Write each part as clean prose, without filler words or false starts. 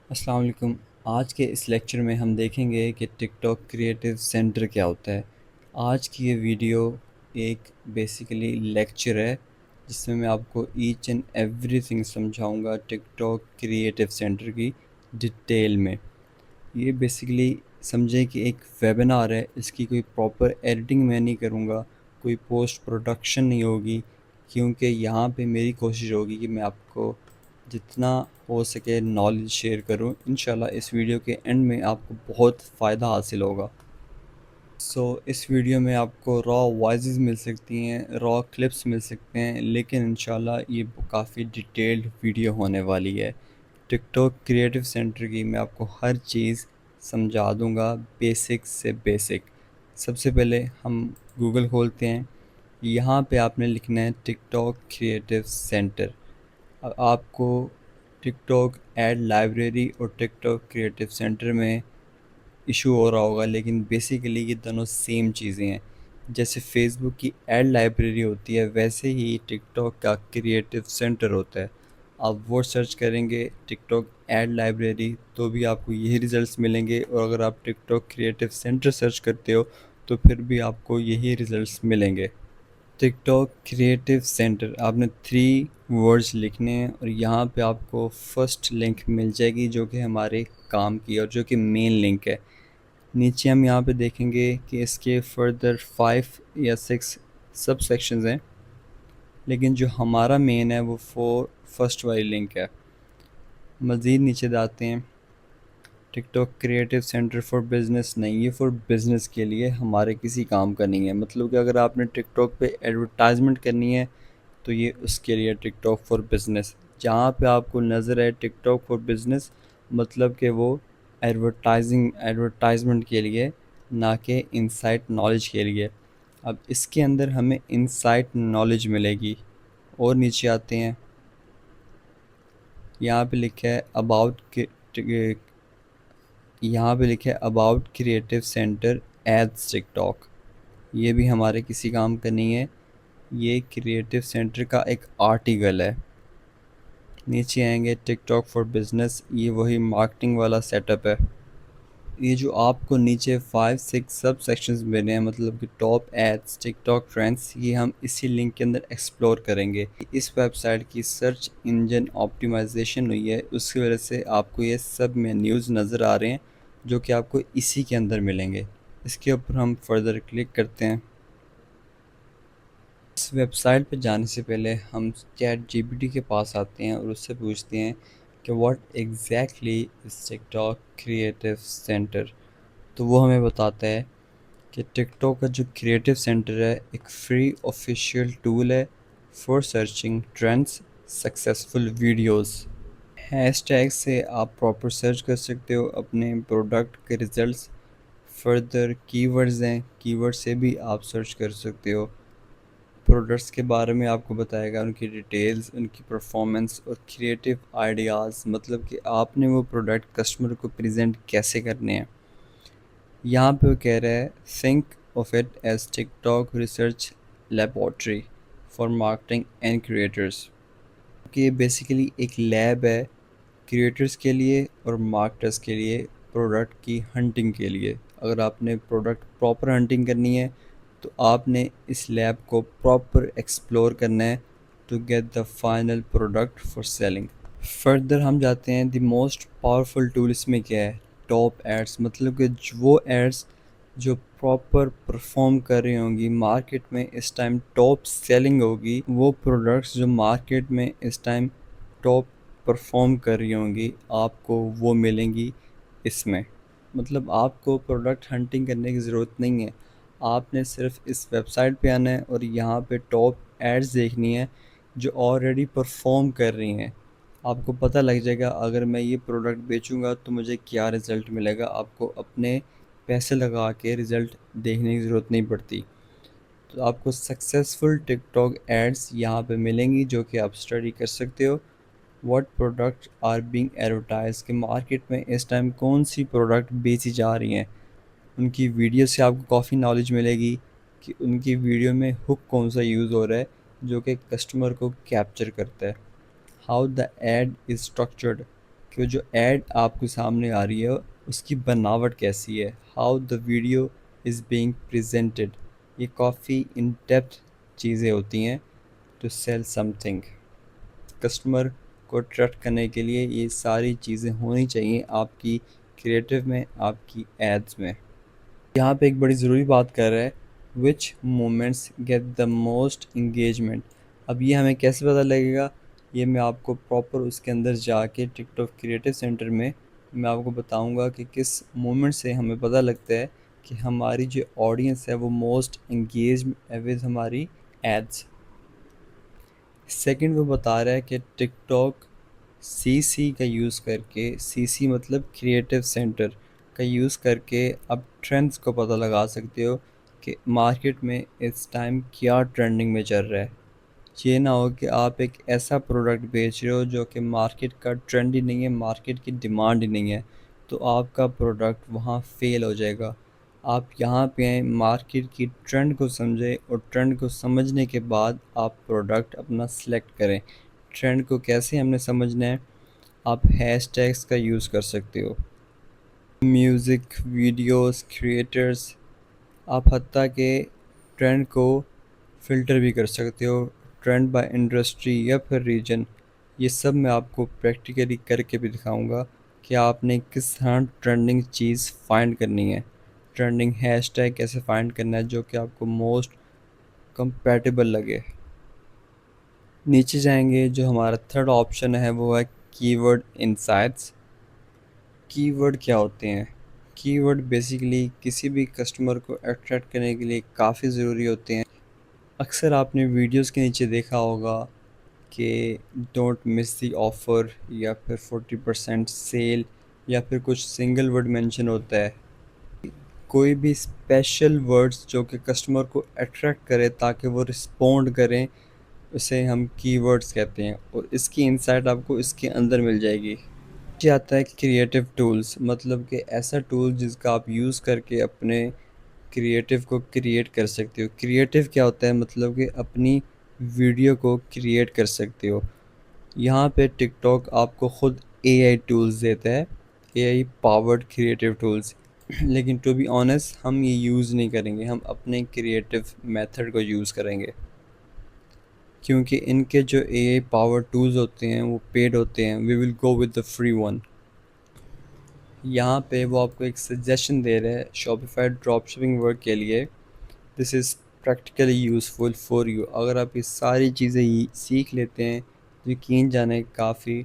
अस्सलाम वालेकुम। आज के इस लेक्चर में हम देखेंगे कि टिकटॉक क्रिएटिव सेंटर क्या होता है। आज की ये वीडियो एक बेसिकली लेक्चर है जिसमें मैं आपको ईच एंड एवरीथिंग समझाऊंगा टिकटॉक क्रिएटिव सेंटर की डिटेल में। ये बेसिकली समझें कि एक वेबिनार है, इसकी कोई प्रॉपर एडिटिंग मैं नहीं करूँगा, कोई पोस्ट प्रोडक्शन नहीं होगी, क्योंकि यहाँ पे मेरी कोशिश होगी कि मैं आपको जितना हो सके नॉलेज शेयर करूँ। इंशाल्लाह इस वीडियो के एंड में आपको बहुत फ़ायदा हासिल होगा। इस वीडियो में आपको रॉ वॉइसेस मिल सकती हैं, रॉ क्लिप्स मिल सकते हैं, लेकिन इंशाल्लाह ये काफ़ी डिटेल्ड वीडियो होने वाली है। टिकटॉक क्रिएटिव सेंटर की मैं आपको हर चीज़ समझा दूंगा, बेसिक से बेसिक। सबसे पहले हम गूगल खोलते हैं। यहाँ पे आपने लिखना है टिकटॉक क्रिएटिव सेंटर। अब आपको टिकटॉक एड लाइब्रेरी और टिकटॉक क्रिएटिव सेंटर में इशू हो रहा होगा, लेकिन बेसिकली ये दोनों सेम चीज़ें हैं। जैसे फेसबुक की एड लाइब्रेरी होती है, वैसे ही टिकटॉक का क्रिएटिव सेंटर होता है। आप वो सर्च करेंगे टिकटॉक एड लाइब्रेरी तो भी आपको यही रिज़ल्ट्स मिलेंगे, और अगर आप टिकटॉक क्रिएटिव सेंटर सर्च करते हो तो फिर भी आपको यही रिज़ल्ट्स मिलेंगे। टिकटॉक क्रिएटिव सेंटर आपने 3 वर्ड्स लिखने हैं और यहाँ पे आपको फर्स्ट लिंक मिल जाएगी जो कि हमारे काम की और जो कि मेन लिंक है। नीचे हम यहाँ पे देखेंगे कि इसके फर्दर 5 या 6 सब सेक्शंस हैं, लेकिन जो हमारा मेन है वो फर्स्ट वाली लिंक है। मज़ीद नीचे जाते हैं। TikTok creative centre for business नहीं, ये फॉर बिज़नेस के लिए, हमारे किसी काम का नहीं है। मतलब कि अगर आपने टिकटॉक पे एडवर्टाइजमेंट करनी है तो ये उसके लिए टिकटॉक फॉर बिज़नेस। जहाँ पे आपको नज़र है टिकटॉक फॉर बिज़नेस, मतलब कि वो एडवर्टाइजमेंट के लिए, ना कि इनसाइट नॉलेज के लिए। अब इसके अंदर हमें इनसाइट नॉलेज मिलेगी। और नीचे आते हैं, यहाँ पे लिखा है about creative centre ads TikTok. ये भी हमारे किसी काम का नहीं है, ये क्रिएटिव सेंटर का एक आर्टिकल है। नीचे आएंगे टिकटॉक फॉर बिजनेस, ये वही मार्केटिंग वाला सेटअप है। ये जो आपको नीचे 5 6 सब सेक्शंस मिले हैं, मतलब कि टॉप एड्स, टिकटॉक ट्रेंड्स, ये हम इसी लिंक के अंदर एक्सप्लोर करेंगे। इस वेबसाइट की सर्च इंजन ऑप्टिमाइजेशन हुई है, उसकी वजह से आपको ये सब मेन्यूज़ नज़र आ रहे हैं जो कि आपको इसी के अंदर मिलेंगे। इसके ऊपर हम फर्दर क्लिक करते हैं। इस वेबसाइट पे जाने से पहले हम चैट जीपीटी के पास आते हैं और उससे पूछते हैं कि what exactly is TikTok creative centre. तो वो हमें बताता है कि टिकटॉक का जो क्रिएटिव सेंटर है एक फ्री ऑफिशियल टूल है for searching trends, successful videos. Hashtag से आप प्रॉपर सर्च कर सकते हो अपने प्रोडक्ट के रिजल्ट्स। फर्दर कीवर्ड्स हैं, कीवर्ड से भी आप सर्च कर सकते हो। प्रोडक्ट्स के बारे में आपको बताएगा, उनकी डिटेल्स, उनकी परफॉर्मेंस और क्रिएटिव आइडियाज़, मतलब कि आपने वो प्रोडक्ट कस्टमर को प्रेजेंट कैसे करने हैं। यहाँ पे वो कह रहा है think of it as TikTok research laboratory for marketing and creators. कि ये बेसिकली एक लैब है क्रिएटर्स के लिए और मार्केटर्स के लिए, प्रोडक्ट की हंटिंग के लिए। अगर आपने प्रोडक्ट प्रॉपर हंटिंग करनी है तो आपने इस लैब को प्रॉपर एक्सप्लोर करना है to get the final product for selling. Further हम जाते हैं, द मोस्ट पावरफुल टूल इसमें क्या है, टॉप एड्स। मतलब कि वो एड्स जो प्रॉपर परफॉर्म कर रही होंगी मार्केट में, इस टाइम टॉप सेलिंग होगी, वो प्रोडक्ट्स जो मार्केट में इस टाइम टॉप परफॉर्म कर रही होंगी, आपको वो मिलेंगी इसमें। मतलब आपको प्रोडक्ट हंटिंग करने की ज़रूरत नहीं है, आपने सिर्फ इस वेबसाइट पे आना है और यहाँ पे टॉप एड्स देखनी है जो ऑलरेडी परफॉर्म कर रही हैं। आपको पता लग जाएगा अगर मैं ये प्रोडक्ट बेचूंगा तो मुझे क्या रिज़ल्ट मिलेगा। आपको अपने पैसे लगा के रिज़ल्ट देखने की ज़रूरत नहीं पड़ती। तो आपको सक्सेसफुल टिकटॉक एड्स यहाँ पे मिलेंगी जो कि आप स्टडी कर सकते हो। What product are being advertise, के मार्केट में इस टाइम कौन सी प्रोडक्ट बेची जा रही हैं। उनकी वीडियो से आपको काफ़ी नॉलेज मिलेगी कि उनकी वीडियो में हुक कौन सा यूज़ हो रहा है जो कि कस्टमर को कैप्चर करता है। How the ad is structured, कि वो जो ऐड आपके सामने आ रही है उसकी बनावट कैसी है, how the video is being presented. ये काफ़ी इन डेप्थ चीज़ें होती हैं टू सेल समथिंग। कस्टमर को अट्रैक्ट करने के लिए ये सारी चीज़ें होनी चाहिए आपकी क्रिएटिव में, आपकी एड्स में। यहाँ पे एक बड़ी ज़रूरी बात कर रहा है, which moments get the most engagement. अब ये हमें कैसे पता लगेगा, ये मैं आपको प्रॉपर उसके अंदर जाके टिकटॉक क्रिएटिव सेंटर में मैं आपको बताऊंगा कि किस मोमेंट से हमें पता लगता है कि हमारी जो ऑडियंस है वो मोस्ट इंगेज विद हमारी एड्स। सेकंड वो बता रहा है कि टिकटॉक सीसी का यूज़ करके, सीसी मतलब क्रिएटिव सेंटर का यूज़ करके आप ट्रेंड्स को पता लगा सकते हो कि मार्केट में इस टाइम क्या ट्रेंडिंग में चल रहा है। ये ना हो कि आप एक ऐसा प्रोडक्ट बेच रहे हो जो कि मार्केट का ट्रेंड ही नहीं है, मार्केट की डिमांड ही नहीं है, तो आपका प्रोडक्ट वहाँ फेल हो जाएगा। आप यहाँ पे आएँ, मार्केट की ट्रेंड को समझें और ट्रेंड को समझने के बाद आप प्रोडक्ट अपना सेलेक्ट करें। ट्रेंड को कैसे हमने समझना है, आप हैशटैग्स का यूज़ कर सकते हो। म्यूज़िक, वीडियोस, क्रिएटर्स, आप हत्ता के ट्रेंड को फ़िल्टर भी कर सकते हो, ट्रेंड बाय इंडस्ट्री या फिर रीजन। ये सब मैं आपको प्रैक्टिकली करके भी दिखाऊंगा कि आपने किस तरह ट्रेंडिंग चीज़ फाइंड करनी है, ट्रेंडिंग हैशटैग कैसे फाइंड करना है जो कि आपको मोस्ट कंपैटिबल लगे। नीचे जाएंगे, जो हमारा थर्ड ऑप्शन है वो है कीवर्ड इनसाइट्स। कीवर्ड क्या होते हैं? कीवर्ड बेसिकली किसी भी कस्टमर को अट्रैक्ट करने के लिए काफ़ी ज़रूरी होते हैं। अक्सर आपने वीडियोस के नीचे देखा होगा कि डोंट मिस द ऑफ़र या फिर 40% सेल या फिर कुछ सिंगल वर्ड मेंशन होता है। कोई भी स्पेशल वर्ड्स जो कि कस्टमर को अट्रैक्ट करे ताकि वो रिस्पोंड करें, उसे हम कीवर्ड्स कहते हैं और इसकी इंसाइट आपको इसके अंदर मिल जाएगी। ये आता है क्रिएटिव टूल्स, मतलब कि ऐसा टूल जिसका आप यूज़ करके अपने क्रिएटिव को क्रिएट कर सकते हो। क्रिएटिव क्या होता है, मतलब कि अपनी वीडियो को क्रिएट कर सकते हो। यहाँ पे टिकटॉक आपको खुद एआई टूल्स देता है, एआई पावर्ड क्रिएटिव टूल्स। लेकिन टू बी ऑनेस्ट हम ये यूज़ नहीं करेंगे, हम अपने क्रिएटिव मेथड को यूज़ करेंगे, क्योंकि इनके जो एआई पावर टूल्स होते हैं वो पेड होते हैं। We will go with the free one. यहाँ पे वो आपको एक सजेशन दे रहे हैं शॉपिफाई ड्रॉपशिपिंग वर्क के लिए। This is practically useful for you. अगर आप ये सारी चीज़ें सीख लेते हैं तो यकीन जाने काफ़ी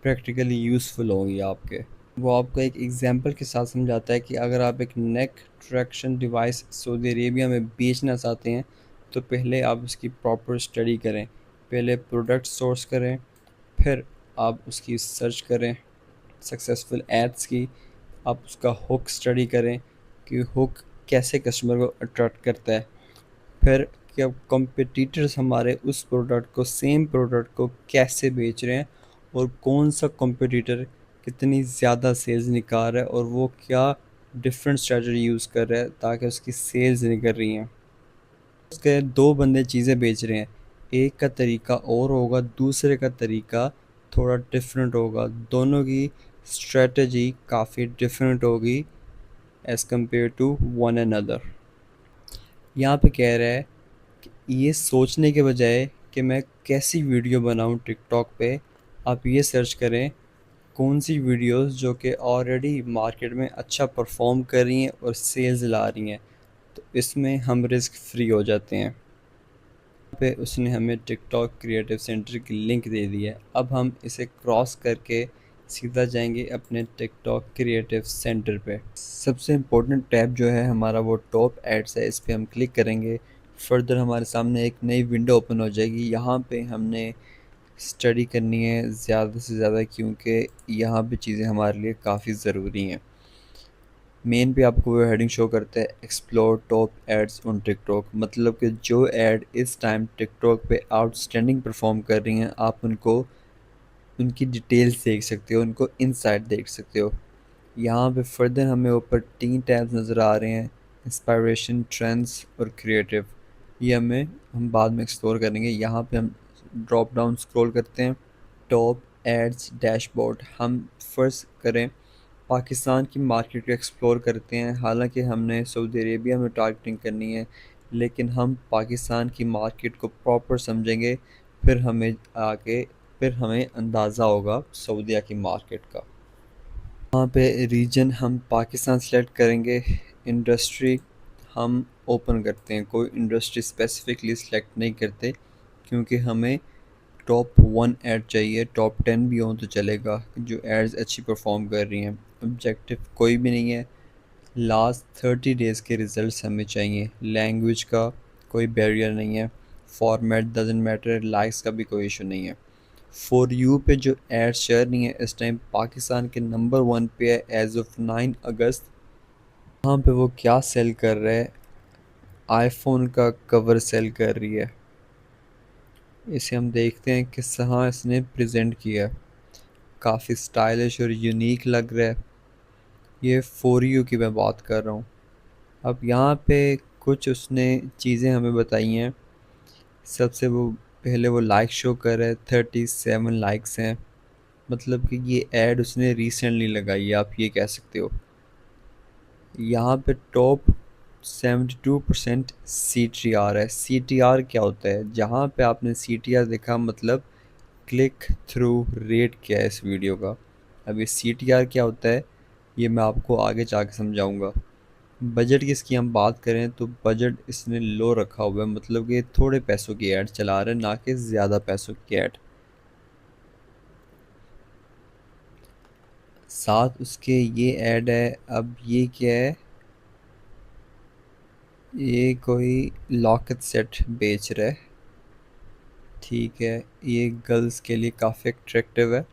प्रैक्टिकली यूज़फुल होंगी आपके। वो आपको एक एग्जांपल के साथ समझाता है कि अगर आप एक नेक ट्रैक्शन डिवाइस सऊदी अरेबिया में बेचना चाहते हैं तो पहले आप उसकी प्रॉपर स्टडी करें। पहले प्रोडक्ट सोर्स करें, फिर आप उसकी सर्च करें सक्सेसफुल एड्स की, आप उसका हुक स्टडी करें कि हुक कैसे कस्टमर को अट्रैक्ट करता है। फिर क्या कॉम्पिटिटर्स हमारे उस प्रोडक्ट को, सेम प्रोडक्ट को कैसे बेच रहे हैं और कौन सा कॉम्पिटिटर कितनी ज़्यादा सेल्स निकाल रहा है और वो क्या डिफरेंट स्ट्रेटजी यूज़ कर रहा है ताकि उसकी सेल्स निकल रही हैं। उसके दो बंदे चीज़ें बेच रहे हैं, एक का तरीका और होगा, दूसरे का तरीका थोड़ा डिफरेंट होगा, दोनों की स्ट्रेटजी काफ़ी डिफरेंट होगी as compare to one another. यहाँ पे कह रहा है कि ये सोचने के बजाय कि मैं कैसी वीडियो बनाऊँ टिकटॉक पे, आप ये सर्च करें कौन सी वीडियोस जो कि ऑलरेडी मार्केट में अच्छा परफॉर्म कर रही हैं और सेल्स ला रही हैं, तो इसमें हम रिस्क फ्री हो जाते हैं। पे उसने हमें टिकटॉक क्रिएटिव सेंटर की लिंक दे दी है। अब हम इसे क्रॉस करके सीधा जाएंगे अपने टिकटॉक क्रिएटिव सेंटर पे। सबसे इम्पोर्टेंट टैब जो है हमारा वो टॉप एड्स है, इस पे हम क्लिक करेंगे। फर्दर हमारे सामने एक नई विंडो ओपन हो जाएगी। यहाँ पे हमने स्टडी करनी है ज़्यादा से ज़्यादा, क्योंकि यहाँ पे चीज़ें हमारे लिए काफ़ी ज़रूरी हैं। मेन पे आपको वो हेडिंग शो करता है explore top ads on TikTok, मतलब कि जो ऐड इस टाइम टिकटॉक पे आउटस्टैंडिंग परफॉर्म कर रही हैं आप उनको, उनकी डिटेल्स देख सकते हो, उनको इनसाइट देख सकते हो। यहाँ पे फर्दर हमें ऊपर 3 टैब्स नज़र आ रहे हैं, इंस्पायरेशन, ट्रेंड्स और क्रिएटिव। ये हम बाद में एक्सप्लोर करेंगे। यहाँ पे हम ड्रॉप डाउन स्क्रॉल करते हैं, टॉप एड्स डैशबोर्ड। हम फ़र्ज़ करें पाकिस्तान की मार्केट को एक्सप्लोर करते हैं, हालांकि हमने सऊदी अरेबिया में टारगेटिंग करनी है, लेकिन हम पाकिस्तान की मार्केट को प्रॉपर समझेंगे, फिर हमें आगे फिर हमें अंदाज़ा होगा सऊदीया की मार्केट का। यहाँ पे रीजन हम पाकिस्तान सेलेक्ट करेंगे। इंडस्ट्री हम ओपन करते हैं, कोई इंडस्ट्री स्पेसिफिकली सेलेक्ट नहीं करते, क्योंकि हमें टॉप 1 ऐड चाहिए, टॉप 10 भी हों तो चलेगा, जो एड्स अच्छी परफॉर्म कर रही हैं। ऑब्जेक्टिव कोई भी नहीं है, लास्ट 30 डेज़ के रिज़ल्ट्स हमें चाहिए। लैंग्वेज का कोई बैरियर नहीं है, फॉर्मेट डजेंट मैटर, लाइक्स का भी कोई इशू नहीं है। फॉर यू पे जो एड्स चल रही हैं इस टाइम पाकिस्तान के नंबर 1 पे है एज ऑफ 9 अगस्त। वहाँ पे वो क्या सेल कर रहा है, आईफोन का कवर सेल कर रही है। इसे हम देखते हैं किस तरह इसने प्रेजेंट किया है, काफ़ी स्टाइलिश और यूनिक लग रहा है। ये फॉर यू की मैं बात कर रहा हूँ। अब यहाँ पे कुछ उसने चीज़ें हमें बताई हैं। सबसे वो पहले वो लाइक शो कर रहा है, 37 लाइक्स हैं, मतलब कि ये ऐड उसने रिसेंटली लगाई है, आप ये कह सकते हो। यहाँ पे टॉप 72% CTR है। CTR क्या होता है? जहाँ पे आपने CTR देखा, मतलब क्लिक थ्रू रेट क्या है इस वीडियो का। अब ये CTR क्या होता है ये मैं आपको आगे जाके समझाऊंगा। बजट की इसकी हम बात करें तो बजट इसने लो रखा हुआ है, मतलब कि थोड़े पैसों की ऐड चला रहे हैं, ना कि ज़्यादा पैसों की ऐड। साथ उसके ये ऐड है। अब ये क्या है, ये कोई लॉकेट सेट बेच रहा है। ठीक है, ये गर्ल्स के लिए काफ़ी अट्रैक्टिव है।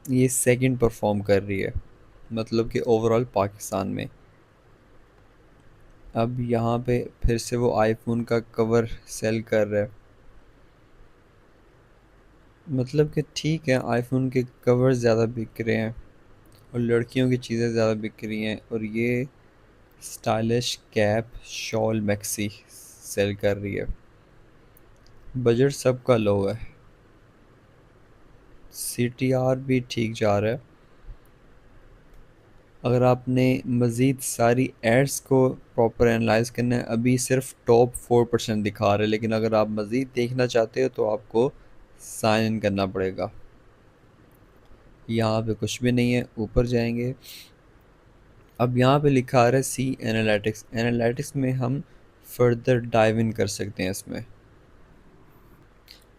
ये सेकंड परफॉर्म कर रही है, मतलब कि ओवरऑल पाकिस्तान में। अब यहाँ पे फिर से वो आईफोन का कवर सेल कर रहा है, मतलब कि ठीक है, आईफोन के कवर ज़्यादा बिक रहे हैं और लड़कियों की चीज़ें ज़्यादा बिक रही हैं। और ये stylish cap shawl maxi sell कर रही है। बजट सबका लो है। CTR भी ठीक जा रहा है। अगर आपने मज़ीद सारी एड्स को प्रॉपर एनालाइज करना है, अभी सिर्फ टॉप 4% दिखा रहे हैं, लेकिन अगर आप मज़ीद देखना चाहते हो तो आपको साइन इन करना पड़ेगा। यहाँ पे कुछ भी नहीं है, ऊपर जाएंगे। अब यहाँ पे लिखा आ रहा है सी एनालिटिक्स। एनालिटिक्स में हम फर्दर डाइव इन कर सकते हैं इसमें।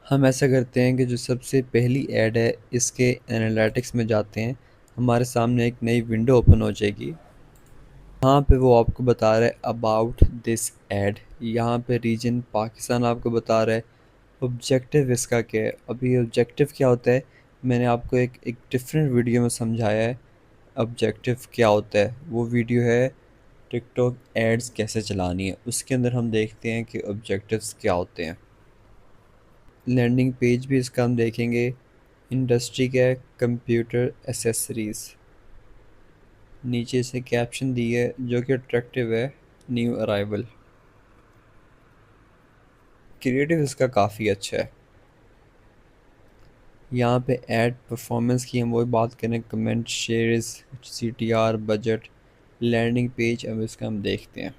हम ऐसा करते हैं कि जो सबसे पहली ऐड है इसके एनालिटिक्स में जाते हैं, हमारे सामने एक नई विंडो ओपन हो जाएगी। यहाँ पे वो आपको बता रहा है अबाउट दिस ऐड। यहाँ पे रीजन पाकिस्तान आपको बता रहा है। ऑब्जेक्टिव इसका क्या है? अभी ऑब्जेक्टिव क्या होता है मैंने आपको एक डिफरेंट वीडियो में समझाया है। ऑब्जेक्टिव क्या होता है, वो वीडियो है टिकटॉक एड्स कैसे चलानी है, उसके अंदर हम देखते हैं कि ऑब्जेक्टिव्स क्या होते हैं। लैंडिंग पेज भी इसका हम देखेंगे। इंडस्ट्री क्या है, कंप्यूटर एसेसरीज़। नीचे से कैप्शन दी है जो कि अट्रैक्टिव है, न्यू अराइवल। क्रिएटिव इसका काफ़ी अच्छा है। यहाँ पे ऐड परफॉर्मेंस की हम वही बात करें, comment shares, CTR, budget, landing page. अब इसका हम देखते हैं।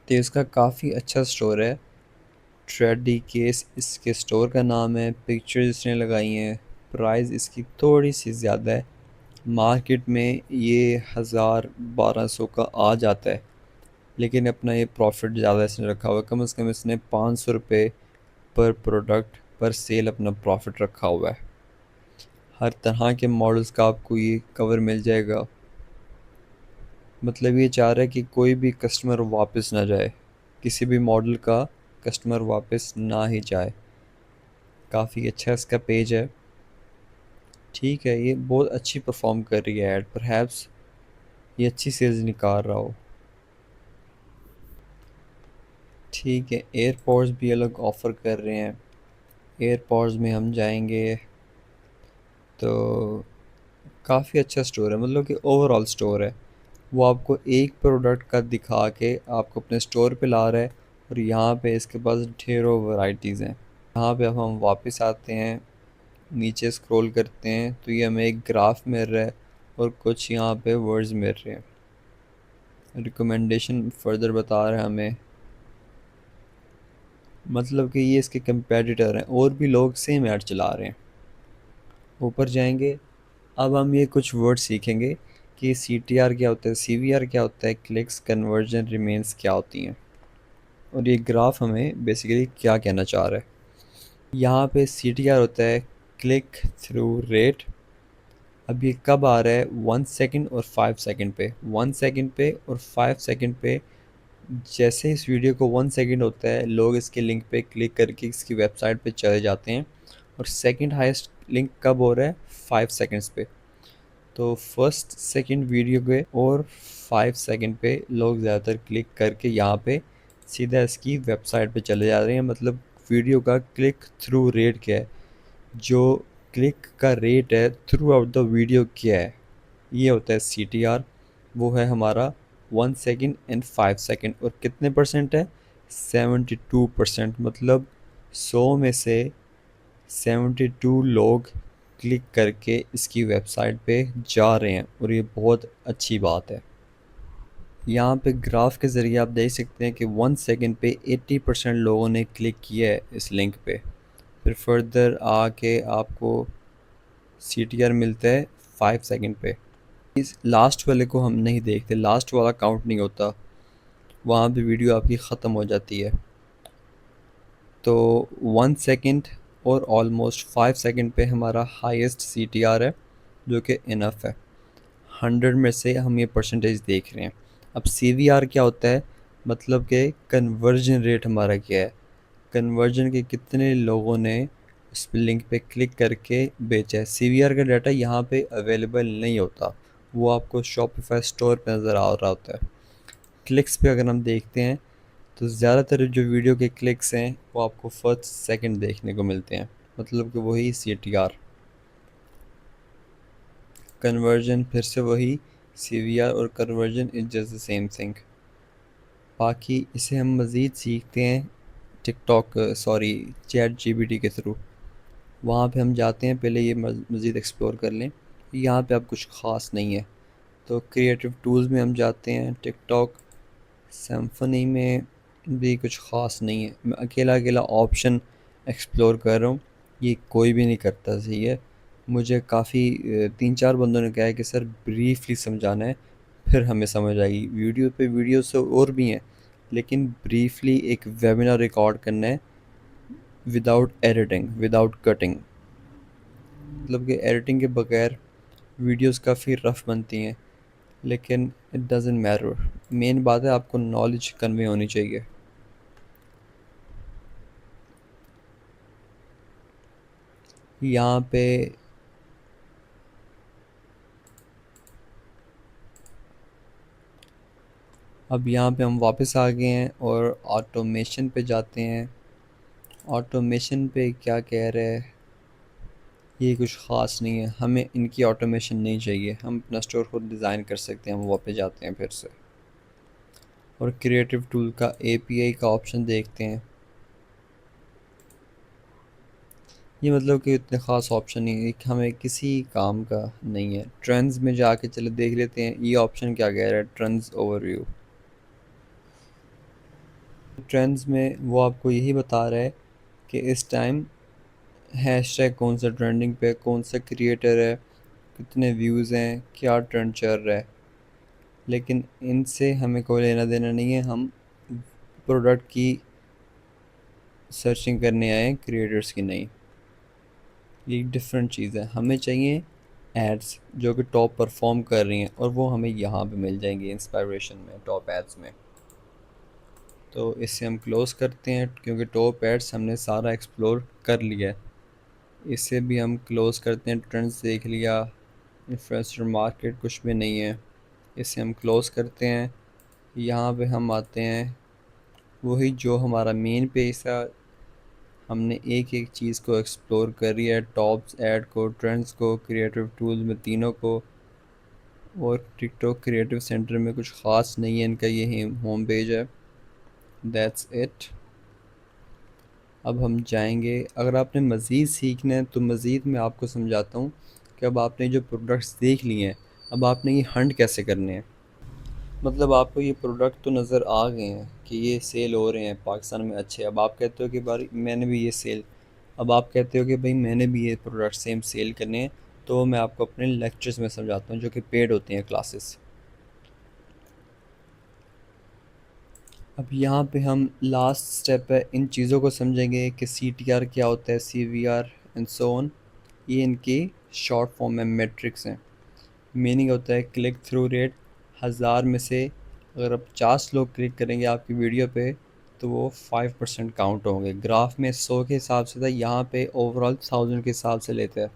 तो इसका काफ़ी अच्छा स्टोर है। ट्रेडी केस इसके स्टोर का नाम है। पिक्चर्स इसने लगाई हैं। प्राइस इसकी थोड़ी सी ज़्यादा है, मार्केट में ये 1000-1200 का आ जाता है, लेकिन अपना ये प्रॉफिट ज़्यादा इसने रखा हुआ है। कम से कम इसने 500 रुपये पर प्रोडक्ट पर सेल अपना प्रॉफिट रखा हुआ है। हर तरह के मॉडल्स का आपको ये कवर मिल जाएगा। मतलब ये चाह रहा है कि कोई भी कस्टमर वापस ना जाए, किसी भी मॉडल का कस्टमर वापस ना ही जाए। काफ़ी अच्छा इसका पेज है। ठीक है, ये बहुत अच्छी परफॉर्म कर रही है ऐड, परहैप्स ये अच्छी सेल्स निकाल रहा हो। ठीक है, एयरपॉड्स भी अलग ऑफ़र कर रहे हैं। एयरपॉड्स में हम जाएंगे तो काफ़ी अच्छा स्टोर है, मतलब कि ओवरऑल स्टोर है। वो आपको एक प्रोडक्ट का दिखा के आपको अपने स्टोर पे ला रहा है, और यहाँ पे इसके पास ढेरों वैरायटीज़ हैं। यहाँ पे अब हम वापस आते हैं, नीचे स्क्रॉल करते हैं तो ये हमें एक ग्राफ मिल रहा है और कुछ यहाँ पे वर्ड्स मिल रहे हैं। रिकमेंडेशन फर्दर बता रहा है हमें, मतलब कि ये इसके कंपेटिटर हैं और भी लोग सेम ऐड चला रहे हैं। ऊपर जाएंगे, अब हम ये कुछ वर्ड सीखेंगे कि CTR क्या होता है, CVR क्या होता है, क्लिक्स कन्वर्जन रिमेन्स क्या होती हैं, और ये ग्राफ हमें बेसिकली क्या कहना चाह रहा है। यहाँ पे CTR होता है क्लिक थ्रू रेट। अब ये कब आ रहा है, 1 सेकंड और 5 सेकंड पे, 1 सेकंड पे और 5 सेकंड पे। जैसे इस वीडियो को 1 सेकंड होता है, लोग इसके लिंक पे क्लिक करके इसकी वेबसाइट पे चले जाते हैं। और सेकंड हाईएस्ट लिंक कब हो रहा है, 5 सेकंड्स पे। तो फर्स्ट सेकंड वीडियो पे और 5 सेकंड पे लोग ज़्यादातर क्लिक करके यहाँ पे सीधा इसकी वेबसाइट पे चले जा रहे हैं। मतलब वीडियो का क्लिक थ्रू रेट क्या है, जो क्लिक का रेट है थ्रू आउट द वीडियो क्या है, ये होता है CTR। वो है हमारा 1 सेकंड एंड 5 सेकंड। और कितने परसेंट है, 72%। मतलब 100 में से 72 लोग क्लिक करके इसकी वेबसाइट पे जा रहे हैं, और ये बहुत अच्छी बात है। यहाँ पे ग्राफ के ज़रिए आप देख सकते हैं कि 1 सेकंड पे 80% लोगों ने क्लिक किया है इस लिंक पे। फिर फर्दर आके आपको CTR मिलता है 5 सेकंड पे। इस लास्ट वाले को हम नहीं देखते, लास्ट वाला काउंट नहीं होता, वहाँ पे वीडियो आपकी ख़त्म हो जाती है। तो 1 सेकंड और ऑलमोस्ट 5 सेकंड पे हमारा हाईएस्ट CTR है, जो कि इनफ है। 100 में से हम ये परसेंटेज देख रहे हैं। अब CVR क्या होता है, मतलब कि कन्वर्जन रेट हमारा क्या है, कन्वर्जन के कितने लोगों ने उस लिंक पे क्लिक करके बेचा है। CVR का डाटा यहाँ पे अवेलेबल नहीं होता, वो आपको शॉपिफाई स्टोर पे नज़र आ रहा होता है। क्लिक्स पे अगर हम देखते हैं तो ज़्यादातर जो वीडियो के क्लिक्स हैं वो आपको फर्स्ट सेकंड देखने को मिलते हैं, मतलब कि वही CTR। कन्वर्जन फिर से वही CVR, और conversion is just the same thing. बाकी इसे हम मज़ीद सीखते हैं टिकटॉक, सॉरी, ChatGPT के थ्रू। वहाँ पे हम जाते हैं, पहले ये मज़ीद एक्सप्लोर कर लें। यहाँ पे अब कुछ ख़ास नहीं है, तो क्रिएटिव टूल्स में हम जाते हैं। टिकटॉक सिम्फनी में भी कुछ ख़ास नहीं है, मैं अकेला अकेला ऑप्शन एक्सप्लोर कर रहा हूँ, ये कोई भी नहीं करता सही है। मुझे काफ़ी 3-4 बंदों ने कहा है कि सर ब्रीफली समझाना है, फिर हमें समझ आएगी। वीडियो पे वीडियो से और भी हैं, लेकिन ब्रीफली एक वेबिनार रिकॉर्ड करना है विदाउट एडिटिंग, विदाउट कटिंग, मतलब कि एडिटिंग के बगैर वीडियोस काफ़ी रफ बनती हैं। लेकिन इट डजेंट मैटर, मेन बात है आपको नॉलेज कन्वे होनी चाहिए। यहाँ पे अब यहाँ पे हम वापस आ गए हैं और ऑटोमेशन पे जाते हैं। ऑटोमेशन पे क्या कह रहे हैं, ये कुछ ख़ास नहीं है, हमें इनकी ऑटोमेशन नहीं चाहिए, हम अपना स्टोर खुद डिज़ाइन कर सकते हैं। हम वापस जाते हैं फिर से और क्रिएटिव टूल का API का ऑप्शन देखते हैं। ये मतलब कि इतने ख़ास ऑप्शन नहीं है, हमें किसी काम का नहीं है। ट्रेंड्स में जाके चले देख लेते हैं ये ऑप्शन क्या कह रहा है, ट्रेंड्स ओवरव्यू। ट्रेंड्स में वो आपको यही बता रहा है कि इस टाइम हैशटैग कौन सा ट्रेंडिंग पे, कौन सा क्रिएटर है, कितने व्यूज़ हैं, क्या ट्रेंड चल रहा है। लेकिन इनसे हमें कोई लेना देना नहीं है, हम प्रोडक्ट की सर्चिंग करने आए हैं, क्रिएटर्स की नहीं। ये एक डिफरेंट चीज़ है। हमें चाहिए एड्स जो कि टॉप परफॉर्म कर रही हैं, और वो हमें यहाँ पे मिल जाएंगी इंस्पायरेशन में, टॉप एड्स में। तो इससे हम क्लोज़ करते हैं, क्योंकि टॉप एड्स हमने सारा एक्सप्लोर कर लिया है। इसे भी हम क्लोज़ करते हैं, ट्रेंड्स देख लिया, इन्फ्लुएंसर मार्केट कुछ भी नहीं है, इसे हम क्लोज़ करते हैं। यहाँ पे हम आते हैं, वही जो हमारा मेन पेज था, हमने एक एक चीज़ को एक्सप्लोर करी है, टॉप्स, ऐड को, ट्रेंड्स को, क्रिएटिव टूल्स में, तीनों को। और टिकटॉक क्रिएटिव सेंटर में कुछ ख़ास नहीं है, इनका ये होम पेज है। That's it. अब हम जाएंगे, अगर आपने मज़ीद सीखना है तो मज़ीद मैं आपको समझाता हूँ कि अब आपने जो प्रोडक्ट्स देख लिए हैं, अब आपने ये हंट कैसे करने हैं। मतलब आपको ये प्रोडक्ट तो नज़र आ गए हैं कि ये सेल हो रहे हैं पाकिस्तान में अच्छे। अब आप कहते हो कि भाई मैंने भी ये सेल अब आप कहते हो कि भाई मैंने भी ये प्रोडक्ट सेम सेल करने हैं। तो मैं आपको अपने लेक्चर्स में समझाता हूँ जो कि पेड होती हैं क्लासेस। अब यहाँ पे हम लास्ट स्टेप है, इन चीज़ों को समझेंगे कि CTR क्या होता है, CVR एंड सो ऑन। ये इनकी शॉर्ट फॉर्म में मेट्रिक्स हैं। मीनिंग होता है क्लिक थ्रू रेट। 1000 में से अगर अब 50 लोग क्लिक करेंगे आपकी वीडियो पे तो वो 5% काउंट होंगे। ग्राफ में 100 के हिसाब से था, यहाँ पे ओवरऑल 1000 के हिसाब से लेते हैं।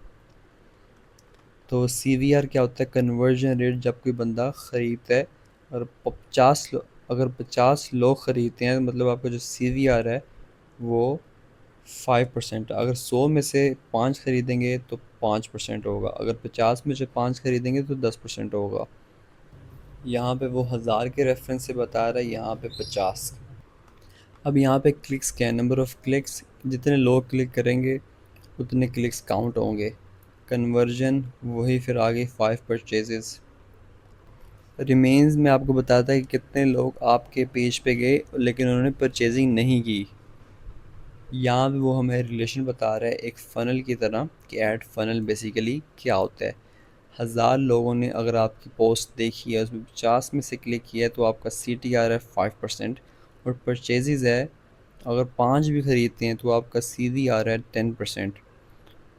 तो CVR क्या होता है, कन्वर्जन रेट। जब कोई बंदा ख़रीदता है और 50 अगर 50 लोग ख़रीदते हैं मतलब आपका जो CVR है वो 5%। अगर 100 में से 5 ख़रीदेंगे तो 5% होगा। अगर 50 में से 5 ख़रीदेंगे तो 10% होगा। यहाँ पे वो 1000 के रेफरेंस से बता रहा है, यहाँ पे 50। अब यहाँ पे क्लिक्स क्या है, नंबर ऑफ़ क्लिक्स। जितने लोग क्लिक करेंगे उतने क्लिक्स काउंट होंगे। कन्वर्जन वही फिर आगे 5 परचेजेस। रिमेन्स में आपको बताता है कि कितने लोग आपके पेज पे गए लेकिन उन्होंने परचेजिंग नहीं की। यहाँ पे वो हमें रिलेशन बता रहा है एक फ़नल की तरह कि ऐड फ़नल बेसिकली क्या होता है। 1000 लोगों ने अगर आपकी पोस्ट देखी है, उसमें 50 में से क्लिक किया है तो आपका CTR है 5%। और परचेजेस है, अगर 5 भी ख़रीदते हैं तो आपका CVR है 10%।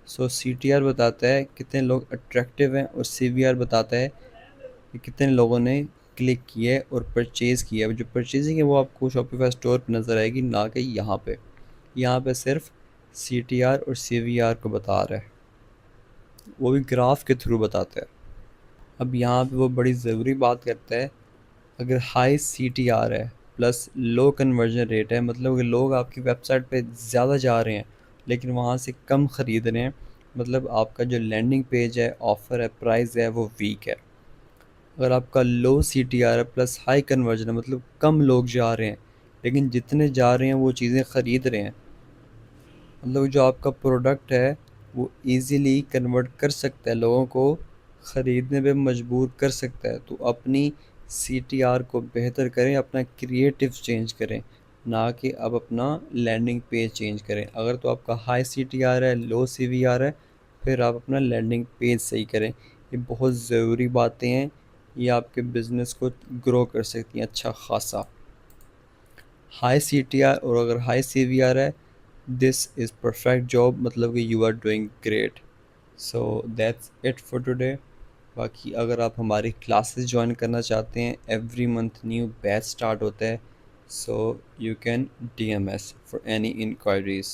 सो CTR बताता है कितने लोग अट्रैक्टिव हैं और CVR बताता है कि कितने लोगों ने क्लिक किया है और परचेज़ किया है। जो परचेजिंग है वो आपको शॉपिफाई स्टोर पर नज़र आएगी, ना कि यहाँ पे। यहाँ पे सिर्फ CTR और CVR को बता रहा है, वो भी ग्राफ के थ्रू बताता है। अब यहाँ पे वो बड़ी ज़रूरी बात करता है, अगर हाई CTR है प्लस लो कन्वर्जन रेट है, मतलब कि लोग आपकी वेबसाइट पे ज़्यादा जा रहे हैं लेकिन वहाँ से कम ख़रीद रहे हैं, मतलब आपका जो लैंडिंग पेज है, ऑफ़र है, प्राइस है, वो वीक है। अगर आपका लो CTR है प्लस हाई कन्वर्जन है, मतलब कम लोग जा रहे हैं लेकिन जितने जा रहे हैं वो चीज़ें ख़रीद रहे हैं, मतलब जो आपका प्रोडक्ट है वो इजीली कन्वर्ट कर सकता है, लोगों को ख़रीदने पे मजबूर कर सकता है। तो अपनी CTR को बेहतर करें, अपना क्रिएटिव चेंज करें, ना कि अब अपना लैंडिंग पेज चेंज करें। अगर तो आपका हाई CTR है, लो CVR है, फिर आप अपना लैंडिंग पेज सही करें। ये बहुत ज़रूरी बातें हैं, ये आपके बिज़नेस को ग्रो कर सकती हैं अच्छा ख़ासा। हाई CTR और अगर हाई CVR है, दिस इज़ परफेक्ट जॉब, मतलब कि you are doing great. So that's it for today. बाकी अगर आप हमारी क्लासेस ज्वाइन करना चाहते हैं, every month new batch start होता है। So you can DM us for any inquiries.